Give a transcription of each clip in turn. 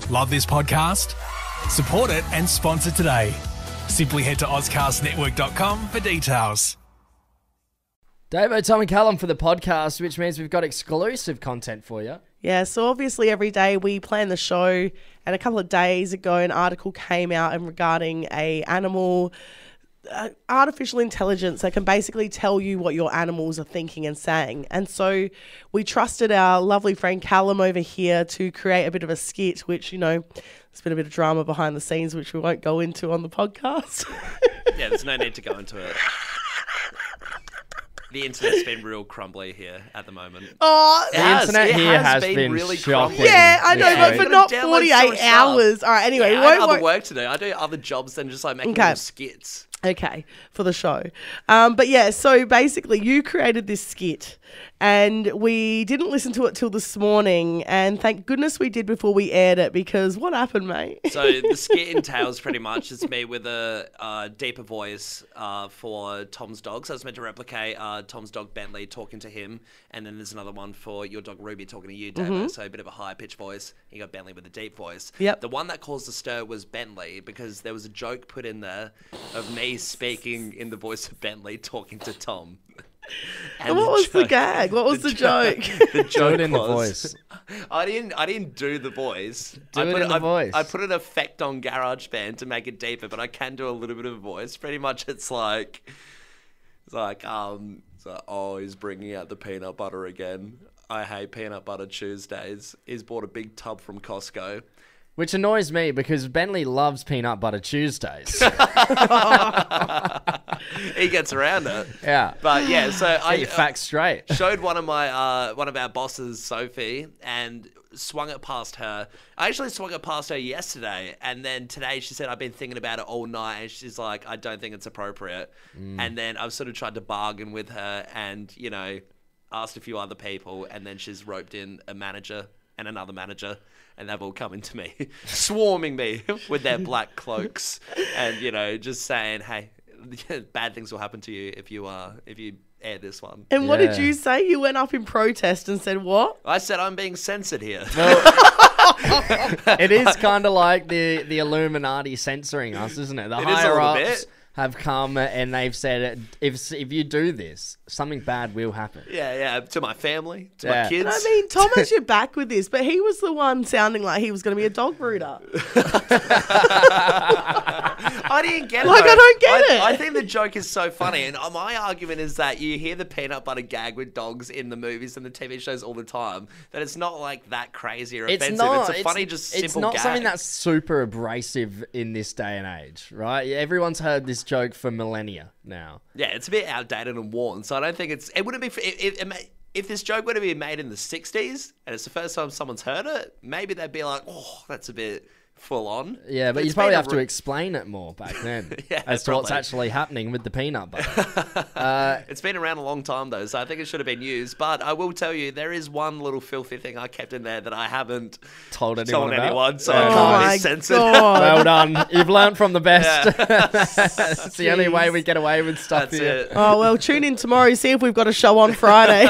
Love this podcast? Support it and sponsor today. Simply head to ozcastnetwork.com for details. Davo, Tom and Callum for the podcast, which means we've got exclusive content for you. Yeah, so obviously every day we plan the show, and a couple of days ago an article came out regarding a animal artificial intelligence that can basically tell you what your animals are thinking and saying. And so we trusted our lovely friend Callum over here to create a bit of a skit, which, you know, there's been a bit of drama behind the scenes, which we won't go into on the podcast. Yeah, there's no need to go into it. The internet's been real crumbly here at the moment. Oh, The internet here has been really shocking. crumbly. yeah, I know, Yeah. but for not 48 hours. All right, anyway, Yeah, we I have won't other work to do. I do other jobs than just like making Okay. little skits. Okay, for the show. But yeah, so basically you created this skit and we didn't listen to it till this morning, and thank goodness we did before we aired it, because what happened, mate? So the skit entails pretty much it's me with a deeper voice for Tom's dog. So it's meant to replicate Tom's dog Bentley talking to him, and then there's another one for your dog Ruby talking to you, Davo. So a bit of a high-pitched voice. You got Bentley with a deep voice. Yep. The one that caused the stir was Bentley, because there was a joke put in there of me speaking in the voice of Bentley talking to Tom. And what was the gag? What was the joke? The joke it in the was- voice. I didn't do the voice. Do it in the voice. I put an effect on GarageBand to make it deeper, but I can do a little bit of a voice. Pretty much, it's like, oh, he's bringing out the peanut butter again. I hate peanut butter Tuesdays. He's bought a big tub from Costco. Which annoys me because Bentley loves peanut butter Tuesdays. He gets around it. Yeah. But yeah, so Get I your facts straight. showed one of our bosses, Sophie, and swung it past her. I actually swung it past her yesterday, and then today she said, I've been thinking about it all night, and she's like, I don't think it's appropriate. And then I've sort of tried to bargain with her and, you know, asked a few other people, and then she's roped in a manager and another manager, and they've all come into me, swarming me with their black cloaks, and, you know, just saying, hey, bad things will happen to you if you air this one. And what did Yeah. you say? You went up in protest and said what? I said I'm being censored here. It is kind of like the Illuminati censoring us, isn't it? The It is a higher little ups bit. have come and they've said, if you do this, something bad will happen. Yeah, to my family, to Yeah. my kids. And I mean, Tom has your back with this, but he was the one sounding like he was going to be a dog brooder. I didn't get it. Like, though. I don't get it. I think the joke is so funny, and my argument is that you hear the peanut butter gag with dogs in the movies and the TV shows all the time, that it's not like that crazy or offensive. It's a funny, just simple It's not gag. something that's super abrasive in this day and age, right? Everyone's heard this joke for millennia now. Yeah, it's a bit outdated and worn, so I don't think it wouldn't be... If this joke would have been made in the 60s, and it's the first time someone's heard it, maybe they'd be like, oh, that's a bit full on. Yeah, but it's you'd probably been have a to re- explain it more back then Yeah, as to what's probably. actually happening with the peanut butter. It's been around a long time, though, so I think it should have been used. But I will tell you, there is one little filthy thing I kept in there that I haven't Told anyone about? so Yeah. it Oh can't my be censored. God. Well done. You've learned from the best. It's the only Jeez. way we get away with stuff That's here. it. Oh, well, tune in tomorrow, see if we've got a show on Friday.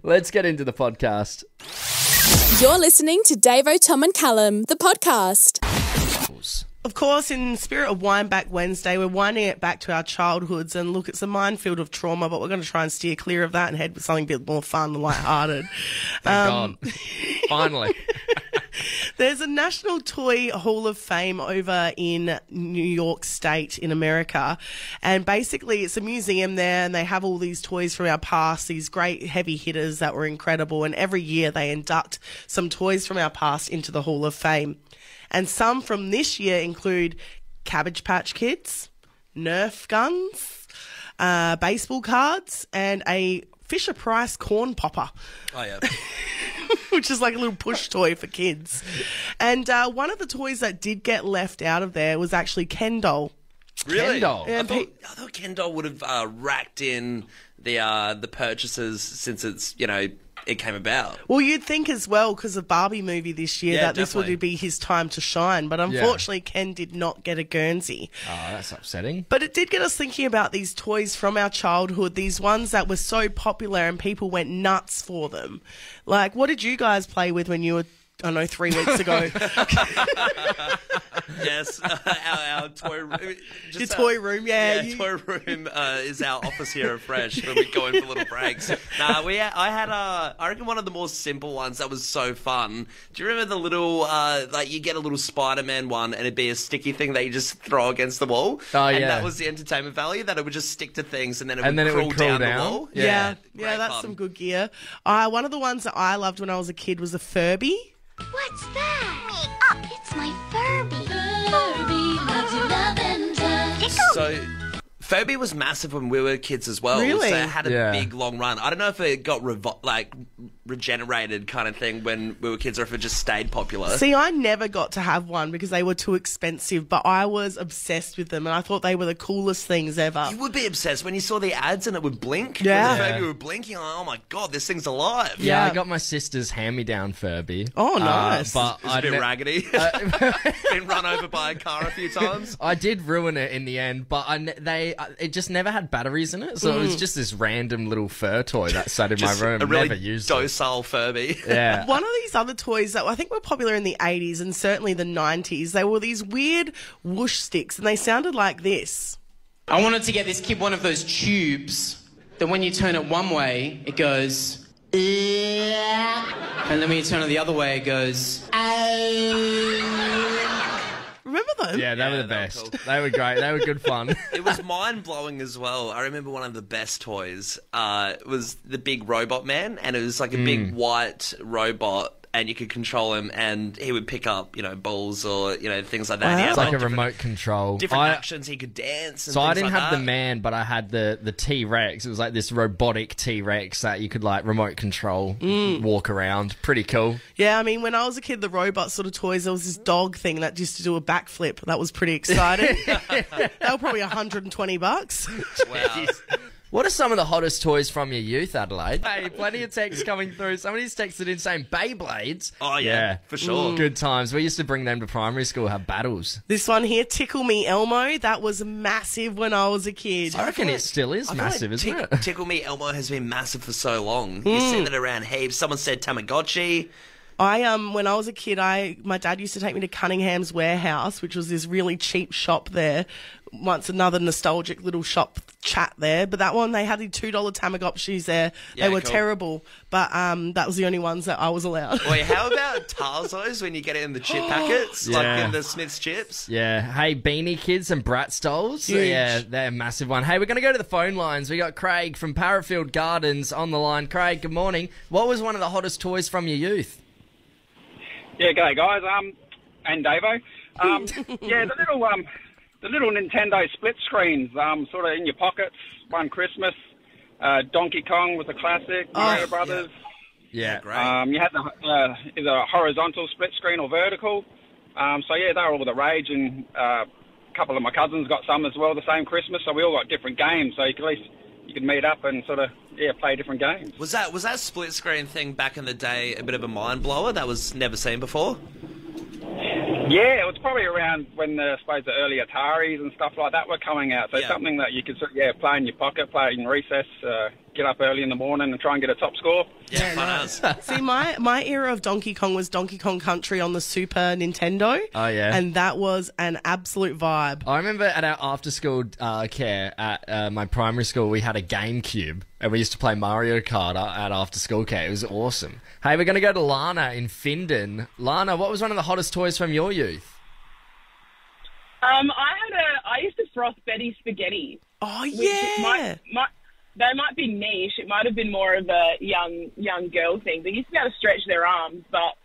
Let's get into the podcast. You're listening to Davo, Tom and Callum, the podcast. Of course, in spirit of Wind Back Wednesday, we're winding it back to our childhoods, and look, it's a minefield of trauma, but we're going to try and steer clear of that and head with something a bit more fun and lighthearted. Thank God. Finally. There's a National Toy Hall of Fame over in New York State in America, and basically it's a museum there, and they have all these toys from our past, these great heavy hitters that were incredible, and every year they induct some toys from our past into the Hall of Fame. And some from this year include Cabbage Patch Kids, Nerf guns, baseball cards, and a Fisher-Price corn popper. Oh, yeah. Which is like a little push toy for kids. And one of the toys that did get left out of there was actually Ken doll. Really? Ken doll. Yeah, I thought Ken doll would have racked in the purchases since it came about. Well, you'd think as well, because of Barbie movie this year, Yeah, that this definitely. would be his time to shine. But unfortunately, Ken did not get a Guernsey. Oh, that's upsetting. But it did get us thinking about these toys from our childhood, these ones that were so popular and people went nuts for them. Like, what did you guys play with when you were I don't know, 3 weeks ago. Yes, our toy room. Your toy room, yeah. Toy room is our office here at Fresh when we go in for little breaks. I reckon one of the more simple ones that was so fun. Do you remember the little, you get a little Spider-Man one and it'd be a sticky thing that you just throw against the wall? Oh, and yeah. that was the entertainment value, that it would just stick to things and then it would crawl down the wall. Yeah, great that's fun. some good gear. One of the ones that I loved when I was a kid was a Furby. What's that? It's my Furby. Furby loves you lavender. So, Furby was massive when we were kids as well. Really? So it had a Yeah. big, long run. I don't know if it got regenerated kind of thing when we were kids or if it just stayed popular. See, I never got to have one because they were too expensive, but I was obsessed with them and I thought they were the coolest things ever. You would be obsessed when you saw the ads and it would blink. Yeah. When the Furby would blink, you're like, oh my God, this thing's alive. Yeah, Yeah. I got my sister's hand-me-down Furby. Oh, nice. But It's a bit raggedy. Been run over by a car a few times. I did ruin it in the end, but it just never had batteries in it, so it was just this random little fur toy that sat in my Just room. a really Never used it. docile Furby. Yeah. One of these other toys that I think were popular in the 80s and certainly the 90s, they were these weird whoosh sticks and they sounded like this. I wanted to get this kid one of those tubes that when you turn it one way, it goes... And then when you turn it the other way, it goes... Remember them? Yeah, they were the they were best. cool. They were great. They were good fun. It was mind-blowing as well. I remember one of the best toys was the big robot man, and it was like a big white robot, and you could control him, and he would pick up, balls or, things like that. And he had, It's like a different- remote control. Different actions, he could dance and So I things didn't like have that. the man, but I had the T-Rex. It was like this robotic T-Rex that you could like remote control, walk around. Pretty cool. Yeah, I mean, when I was a kid, the robot sort of toys, there was this dog thing that used to do a backflip. That was pretty exciting. They were probably $120. Wow. What are some of the hottest toys from your youth, Adelaide? Hey, plenty of texts coming through. Somebody's texted in saying Beyblades. Oh, yeah, for sure. Good times. We used to bring them to primary school, have battles. This one here, Tickle Me Elmo, that was massive when I was a kid. I reckon it still is I feel massive, like isn't it? Tickle Me Elmo has been massive for so long. You've seen it around heaps. Someone said Tamagotchi. When I was a kid, my dad used to take me to Cunningham's Warehouse, which was this really cheap shop there. Once another nostalgic little shop chat there, but that one they had the $2 Tamagotchis there. Yeah, they were cool. terrible, but that was the only ones that I was allowed. Wait, how about Tarzos when you get it in the chip packets, like Yeah. in the Smith's chips? Yeah. Hey, Beanie Kids and Bratz dolls. Huge. Yeah, they're a massive one. Hey, we're going to go to the phone lines. We got Craig from Parafield Gardens on the line. Craig, good morning. What was one of the hottest toys from your youth? Yeah, g'day guys. And Davo. Yeah, the little Nintendo split screens, sort of in your pockets. One Christmas, Donkey Kong was a classic. Mario Brothers. Yeah. Great. You had the either horizontal split screen or vertical. So yeah, they were all the rage, and a couple of my cousins got some as well the same Christmas. So we all got different games. So you could meet up and sort of play different games. Was that split screen thing back in the day a bit of a mind blower that was never seen before? Yeah, it was probably around when I suppose the early Ataris and stuff like that were coming out. So Yeah. something that you could play in your pocket, play in recess, get up early in the morning and try and get a top score. Yeah, fun as. See, my era of Donkey Kong was Donkey Kong Country on the Super Nintendo. Oh, yeah. And that was an absolute vibe. I remember at our after-school care at my primary school, we had a GameCube, and we used to play Mario Kart at after-school care. It was awesome. Hey, we're going to go to Lana in Findon. Lana, what was one of the hottest toys from your youth? I used to froth Betty spaghetti. Oh, Which yeah. they might be niche. It might have been more of a young girl thing. They used to be able to stretch their arms, but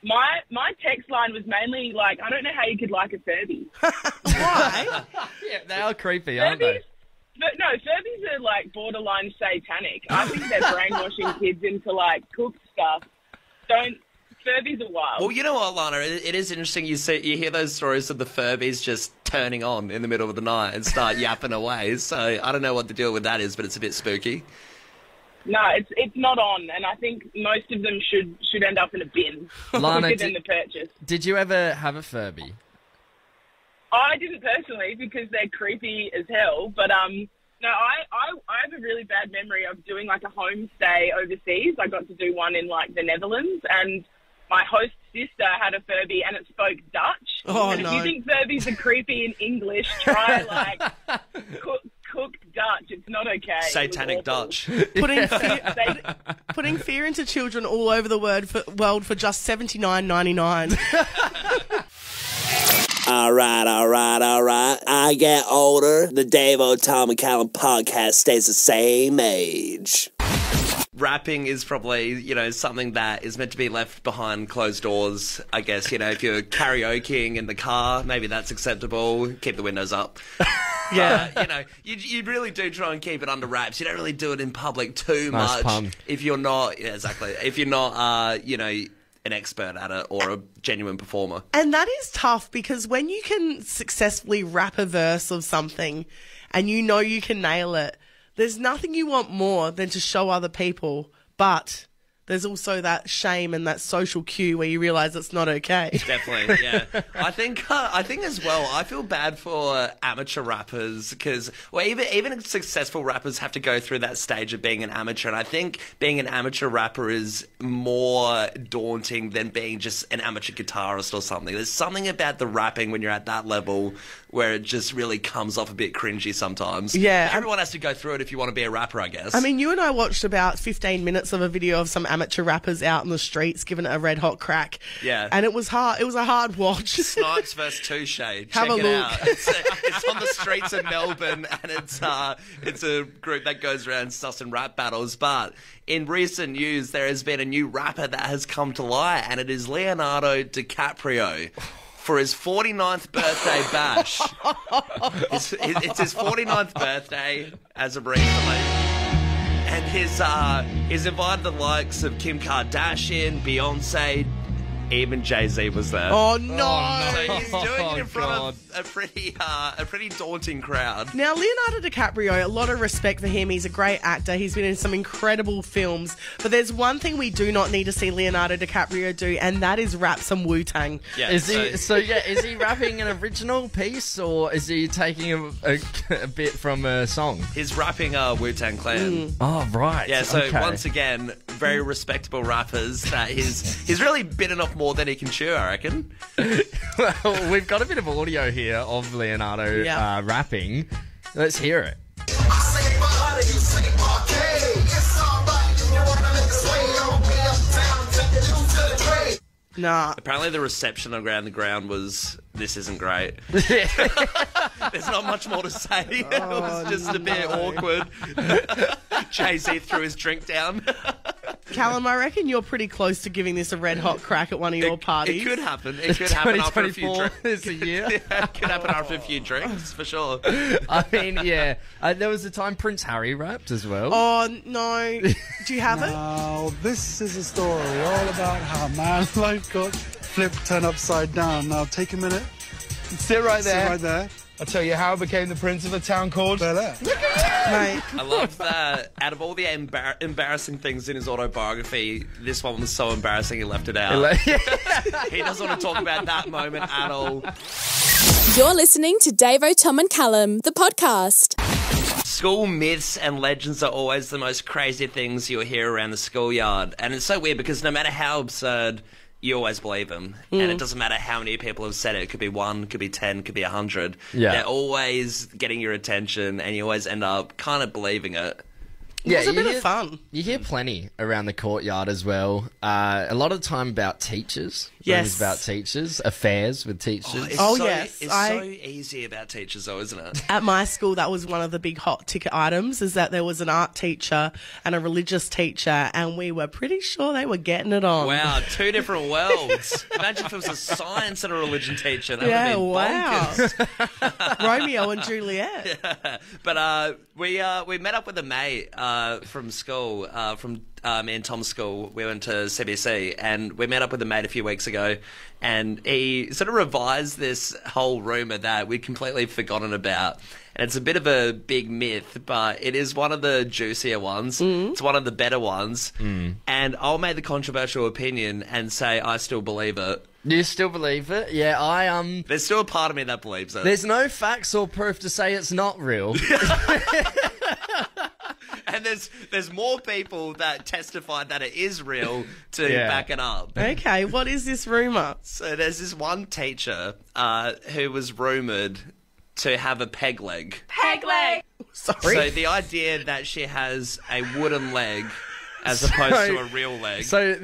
my text line was mainly like, I don't know how you could like a Furby. Why? Yeah, they are creepy, aren't they? No, Furbies are like borderline satanic. I think they're brainwashing kids into like cooked stuff. Furbies are wild. Well, you know what, Lana? It is interesting. You hear those stories of the Furbies just turning on in the middle of the night and start yapping away. So I don't know what the deal with that is, but it's a bit spooky. No, it's not on, and I think most of them should end up in a bin Lana, quicker than the purchase. Did you ever have a Furby? I didn't personally because they're creepy as hell, but no, I have a really bad memory of doing like a homestay overseas. I got to do one in like the Netherlands, and my host sister had a Furby and it spoke Dutch. Oh, and no. if you think Furbies are creepy in English, try like cooked Dutch. It's not okay. Satanic It was awful. Dutch. Putting fear into children all over the world for just $79.99. All right. I get older. The Davo, Tom, and Callum podcast stays the same age. Rapping is probably, something that is meant to be left behind closed doors. I guess, if you're karaokeing in the car, maybe that's acceptable. Keep the windows up. Yeah. You really do try and keep it under wraps. You don't really do it in public too Nice much. pun. If you're not, yeah, exactly. If you're not, an expert at it or a genuine performer. And that is tough because when you can successfully rap a verse of something and you know you can nail it, there's nothing you want more than to show other people. But there's also that shame and that social cue where you realise it's not okay. Definitely, yeah. I think as well, I feel bad for amateur rappers because, even successful rappers have to go through that stage of being an amateur. And I think being an amateur rapper is more daunting than being just an amateur guitarist or something. There's something about the rapping when you're at that level where it just really comes off a bit cringy sometimes. Yeah. Everyone has to go through it if you want to be a rapper, I guess. I mean, you and I watched about 15 minutes of a video of some amateur rappers out in the streets giving it a red hot crack. Yeah. And it was hard. It was a hard watch. Snipes vs. Touche. Check Have a it look. out. It's on the streets of Melbourne, and it's a group that goes around sussing rap battles. But in recent news, there has been a new rapper that has come to light, and it is Leonardo DiCaprio. For his 49th birthday bash. It's his 49th birthday as of recently. And he's invited the likes of Kim Kardashian, Beyonce, even Jay-Z was there. Oh, no. So he's doing it in front of a pretty daunting crowd. Now, Leonardo DiCaprio, a lot of respect for him. He's a great actor. He's been in some incredible films. But there's one thing we do not need to see Leonardo DiCaprio do, and that is rap some Wu-Tang. Yeah, Is he rapping an original piece or is he taking a bit from a song? He's rapping Wu-Tang Clan. Oh, right. Yeah, so okay. once again, very respectable rappers that he's really bitten off more than he can chew, I reckon. Well, we've got a bit of audio here of Leonardo rapping. Let's hear it. Nah. Apparently the reception around the ground was, this isn't great. There's not much more to say. It was just a bit awkward. Jay-Z threw his drink down. Callum, I reckon you're pretty close to giving this a red hot crack at one of your parties. It could happen. It could happen after a few 2024 drinks. is the year. Yeah, it could happen after a few drinks, for sure. I mean, yeah. There was a time Prince Harry rapped as well. Oh, no. Do you have it? Now, this is a story all about how my life got flipped, turned upside down. Now, take a minute. Sit right there. Sit right there. I'll tell you how I became the prince of a town called Bel Air. Mate. I love that out of all the embarrassing things in his autobiography, this one was so embarrassing he left it out. He doesn't want to talk about that moment at all. You're listening to Davo, Tom and Callum, the podcast. School myths and legends are always the most crazy things you'll hear around the schoolyard. And it's so weird because no matter how absurd, you always believe them. And it doesn't matter how many people have said it. It could be 1, could be 10, could be 100. Yeah. They're always getting your attention and you always end up kind of believing it. Yeah, it's a bit of fun. You hear plenty around the courtyard as well. A lot of the time about teachers. Yes. Rumors about teachers, affairs with teachers. It's yes. so easy about teachers though, isn't it? At my school, that was one of the big hot ticket items, is that there was an art teacher and a religious teacher, and we were pretty sure they were getting it on. Wow, 2 different worlds. Imagine if it was a science and a religion teacher. That Yeah, would have been bonkers. Romeo and Juliet. Yeah. But we met up with a mate from school, from me and Tom's school. We went to CBC, and we met up with a mate a few weeks ago, and he sort of revised this whole rumour that we'd completely forgotten about. And it's a bit of a big myth, but it is one of the juicier ones. It's one of the better ones. And I'll make the controversial opinion and say I still believe it. Do you still believe it? Yeah, There's still a part of me that believes it. There's no facts or proof to say it's not real. And there's more people that testified that it is real to back it up. Okay, what is this rumour? So there's this one teacher who was rumoured to have a peg leg. Peg leg. Sorry. So the idea that she has a wooden leg as opposed to a real leg. So,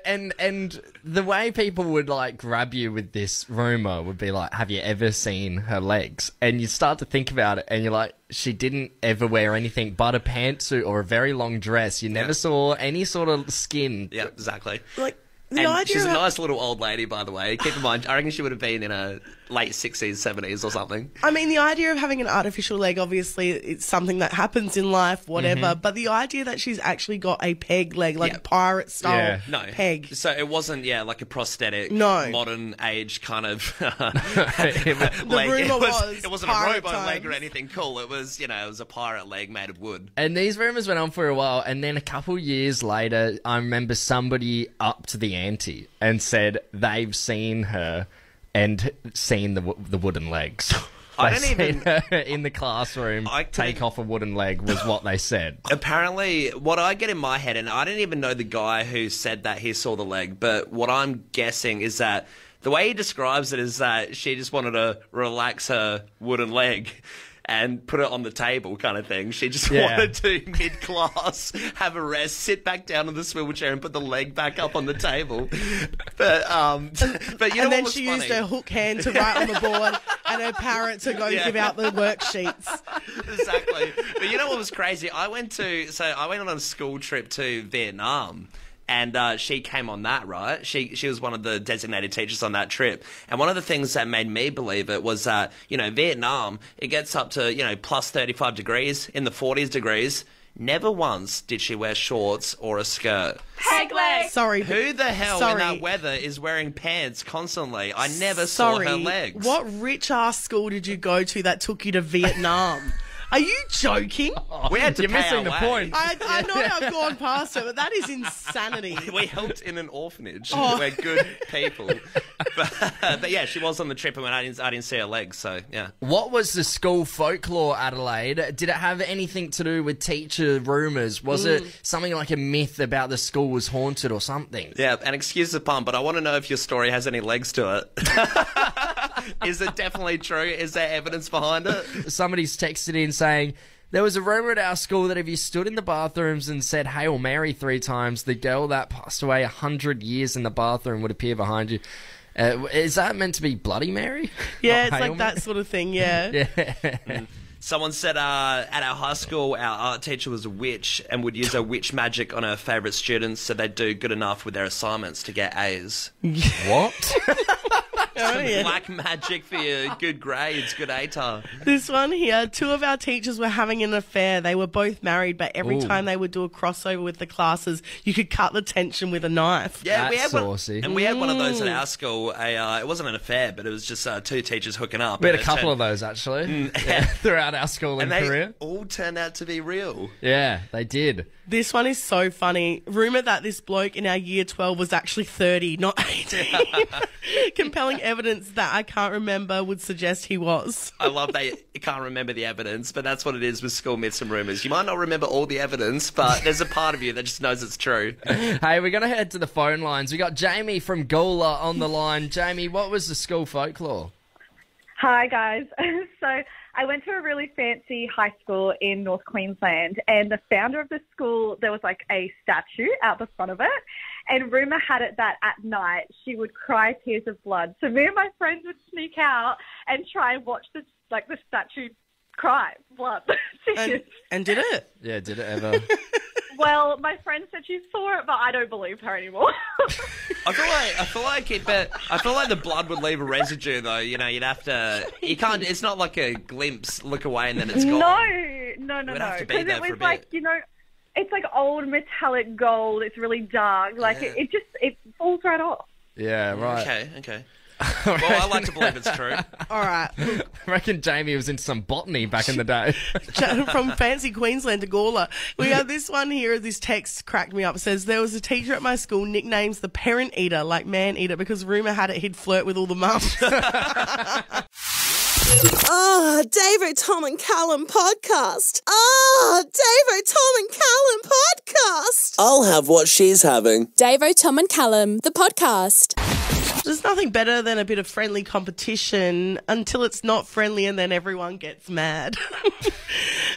and the way people would, like, grab you with this rumour would be like, have you ever seen her legs? And you start to think about it, and you're like, she didn't ever wear anything but a pantsuit or a very long dress. You never saw any sort of skin. Yeah, exactly. Like, And she's a nice little old lady, by the way. Keep in mind, I reckon she would have been in her late 60s, 70s or something. I mean, the idea of having an artificial leg, obviously, it's something that happens in life, whatever. But the idea that she's actually got a peg leg, like pirate style peg. So it wasn't, like a prosthetic, modern age kind of leg. It wasn't a robo leg or anything cool. It was, it was a pirate leg made of wood. And these rumours went on for a while, and then a couple years later, I remember somebody upped the ante and said they've seen her and seen the wooden legs. I don't even her in the classroom take off a wooden leg was what they said. Apparently, what I get in my head, and I didn't even know the guy who said that he saw the leg, but what I'm guessing is that the way he describes it is that she just wanted to relax her wooden leg and put it on the table kind of thing. She just wanted to, mid-class, have a rest, sit back down in the swivel chair and put the leg back up on the table. But you know, and then what was she funny? used her hook hand to write on the board and her parrot to go give out the worksheets. Exactly. But you know what was crazy? I went on a school trip to Vietnam. And she came on that, right? She was one of the designated teachers on that trip. And one of the things that made me believe it was that, Vietnam, it gets up to, plus 35 degrees, in the 40s degrees. Never once did she wear shorts or a skirt. Peg leg. Sorry. Who the hell in that weather is wearing pants constantly? I never saw her legs. What rich-ass school did you go to that took you to Vietnam? Are you joking? We had to You're pay missing our the way. point. I know I've gone past it, but that is insanity. We helped in an orphanage. We're good people. But yeah, she was on the trip and I didn't see her legs, so yeah. What was the school folklore, Adelaide? Did it have anything to do with teacher rumours? Was it something like a myth about the school was haunted or something? Yeah, and excuse the pun, but I want to know if your story has any legs to it. Is it definitely true? Is there evidence behind it? Somebody's texted in saying, there was a rumour at our school that if you stood in the bathrooms and said Hail Mary 3 times, the girl that passed away 100 years in the bathroom would appear behind you. Is that meant to be Bloody Mary? Yeah, it's like that sort of thing, yeah. Someone said at our high school, our art teacher was a witch and would use her witch magic on her favourite students so they'd do good enough with their assignments to get A's. What? Black magic for your good grades, good ATAR. This one here, 2 of our teachers were having an affair. They were both married, but every time they would do a crossover with the classes, you could cut the tension with a knife. Yeah, That's saucy. And we had one of those at our school. It wasn't an affair, but it was just 2 teachers hooking up. We had a couple of those, actually, throughout our schooling career. They all turned out to be real. Yeah, they did. This one is so funny. Rumour that this bloke in our year 12 was actually 30, not 18. Compelling evidence that I can't remember would suggest he was. I love that you can't remember the evidence, but that's what it is with school myths and rumours. You might not remember all the evidence, but there's a part of you that just knows it's true. Hey, we're going to head to the phone lines. We got Jamie from Goola on the line. Jamie, what was the school folklore? Hi, guys. So I went to a really fancy high school in North Queensland, and the founder of the school, there was like a statue out the front of it, and rumour had it that at night she would cry tears of blood. So me and my friends would sneak out and try and watch the statue cry blood. And did it? Yeah, did it ever? Well, my friend said she saw it, but I don't believe her anymore. I feel like the blood would leave a residue, though. You'd have to. You can't. It's not like a glimpse, look away, and then it's gone. No. Would have to be Because there it for a was bit. like, it's like old metallic gold. It's really dark. Like it falls right off. Yeah, right. Okay. Well, I like to believe it's true. All right. I reckon Jamie was into some botany back in the day. From fancy Queensland to Gawler. We have this one here. This text cracked me up. It says, there was a teacher at my school nicknames the parent eater, like man eater, because rumour had it he'd flirt with all the mums. Oh, Davo, Tom and Callum podcast. Oh, Davo, Tom and Callum podcast. I'll have what she's having. Davo, Tom and Callum, the podcast. There's nothing better than a bit of friendly competition until it's not friendly and then everyone gets mad.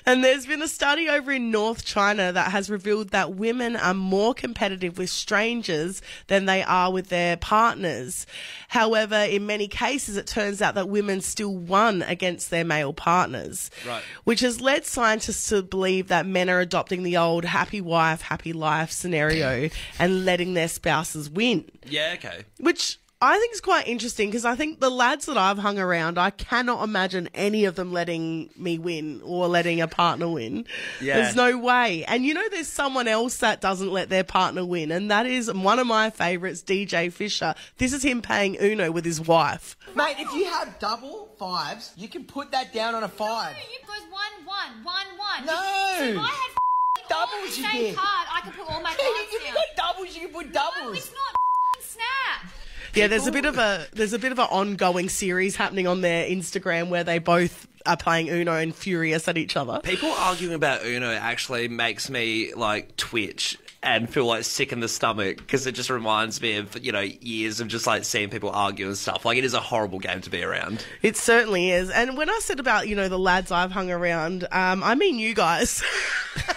And there's been a study over in North China that has revealed that women are more competitive with strangers than they are with their partners. However, in many cases, it turns out that women still won against their male partners. Right. Which has led scientists to believe that men are adopting the old happy wife, happy life scenario and letting their spouses win. Yeah, okay. Which I think is quite interesting because I think the lads that I've hung around, I cannot imagine any of them letting me win or letting a partner win. Yeah. There's no way. And you know, there's someone else that doesn't let their partner win, and that is one of my favourites, DJ Fisher. This is him playing Uno with his wife. Mate, if you have double fives, you can put that down on a five. No, it goes 1-1, 1-1. No. So if I had doubles, the you same get. card, I can put all my cards If you down. got doubles, you can put doubles. No, it's not snap. Yeah, there's a bit of an ongoing series happening on their Instagram where they both are playing Uno and furious at each other. People arguing about Uno actually makes me like twitch and feel like sick in the stomach because it just reminds me of, you know, years of just like seeing people argue and stuff. Like, it is a horrible game to be around. It certainly is. And when I said about, you know, the lads I've hung around, I mean you guys.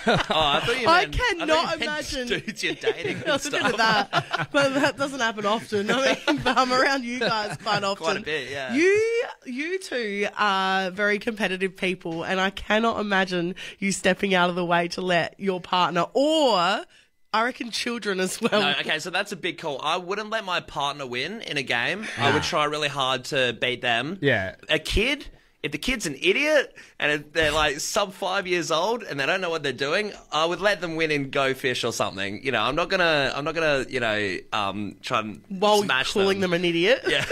Oh, I thought you I meant, cannot you meant imagine dudes you're dating and There's a bit stuff. of that, but that doesn't happen often. I mean, but I'm around you guys quite often. Quite a bit, yeah. You two are very competitive people, and I cannot imagine you stepping out of the way to let your partner or, I reckon, children as well. No, okay, so that's a big call. I wouldn't let my partner win in a game. I would try really hard to beat them. Yeah. A kid, if the kid's an idiot and if they're like sub 5 years old and they don't know what they're doing, I would let them win in Go Fish or something. You know, I'm not gonna, you know, try and While smash calling them an idiot. Yeah.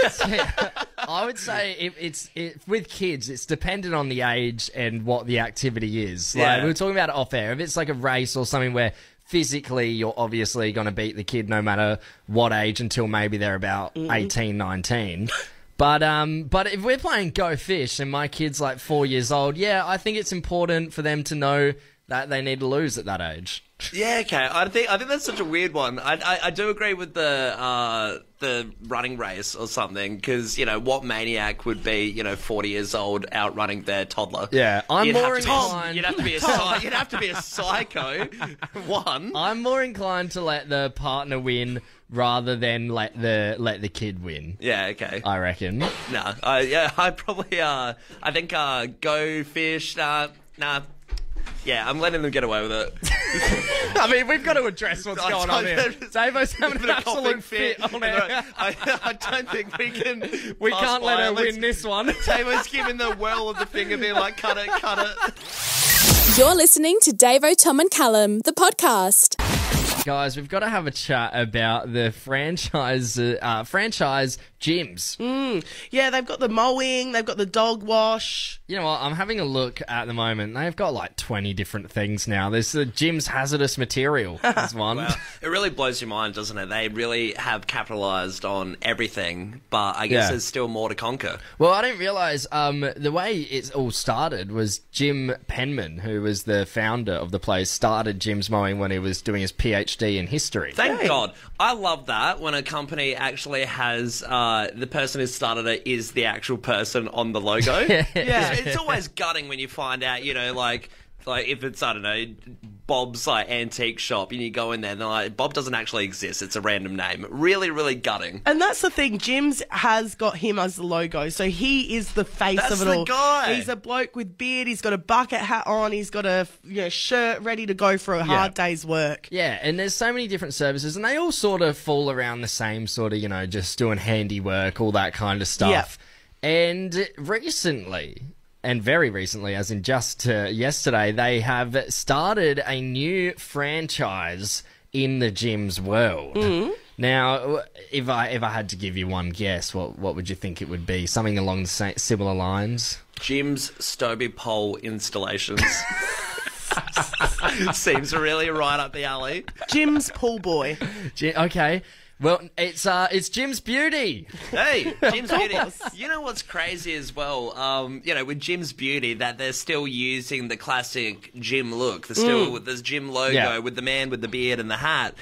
I would say if with kids, it's dependent on the age and what the activity is. Like, Yeah. we were talking about it off air. If it's like a race or something where physically you're obviously going to beat the kid no matter what age until maybe they're about 18, 19. But if we're playing Go Fish and my kid's like 4 years old, yeah, I think it's important for them to know that they need to lose at that age. Yeah, okay. I think that's such a weird one. I do agree with the running race or something because, you know, what maniac would be, you know, 40 years old outrunning their toddler? Yeah, You'd have to be a psycho. One. I'm more inclined to let the partner win rather than let the kid win. Yeah, okay. I reckon. No, I probably I think Go Fish. Nah. Yeah, I'm letting them get away with it. I mean, we've got to address what's going on here. Davo's having an absolute fit on it. I don't think we can. We can't let her win this one. Davo's giving the whirl of the finger, being like, cut it. You're listening to Davo, Tom and Callum, the podcast. Guys, we've got to have a chat about the franchise gyms. Yeah, they've got the mowing, they've got the dog wash. You know what? I'm having a look at the moment. They've got like 20 different things now. There's the gym's hazardous material. There's one. Wow. It really blows your mind, doesn't it? They really have capitalised on everything, but I guess there's still more to conquer. Well, I didn't realise the way it all started was Jim Penman, who was the founder of the place, started Jim's Mowing when he was doing his PhD in history. Thank God. I love that when a company actually has the person who started it is the actual person on the logo. Yeah. It's always gutting when you find out, you know, like if it's, I don't know, Bob's like antique shop and you go in there and they're like, Bob doesn't actually exist, it's a random name. Really, really gutting. And that's the thing, Jim's has got him as the logo, so he is the face That's of it all. the guy. He's a bloke with beard, he's got a bucket hat on, he's got a shirt ready to go for a hard day's work. Yeah, and there's so many different services, and they all sort of fall around the same sort of, you know, just doing handiwork, all that kind of stuff. And recently, and very recently, as in just yesterday, they have started a new franchise in the gym's world. Now, if I had to give you one guess, what would you think it would be? Something along the similar lines? Jim's Stobie pole installations. Seems really right up the alley. Jim's pool boy. Okay. Well, it's Jim's Beauty. Hey, Jim's Beauty. You know what's crazy as well? With Jim's Beauty, that they're still using the classic Jim look. They're still with this Jim logo with the man with the beard and the hat.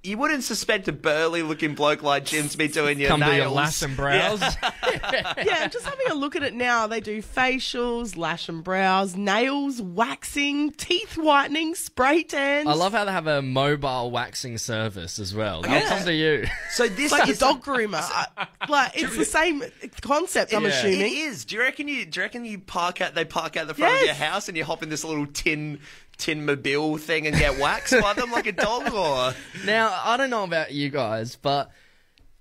You wouldn't suspect a burly-looking bloke like Jim to be doing your Come nails. to your lash and brows. Yeah, just having a look at it now. They do facials, lash and brows, nails, waxing, teeth whitening, spray tans. I love how they have a mobile waxing service as well. They'll come to you. So this like is a dog groomer. It's the same concept, I'm assuming. It is. Do you reckon they park out the front of your house and you hop in this little tin mobile thing and get waxed by them like a dog? Or Now, I don't know about you guys, but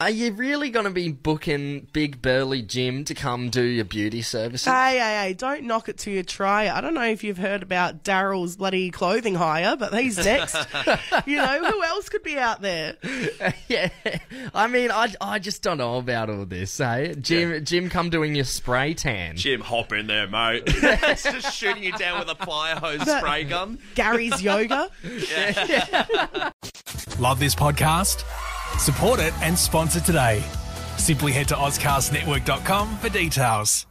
are you really going to be booking big burly Jim to come do your beauty services? Hey, don't knock it till you try it. I don't know if you've heard about Daryl's bloody clothing hire, but he's next. Who else could be out there? Yeah, I mean, I just don't know about all this, eh? Jim come doing your spray tan. Jim, hop in there, mate. It's just shooting you down with a fire hose spray gun. Gary's yoga. Love this podcast? Support it and sponsor today. Simply head to AuscastNetwork.com for details.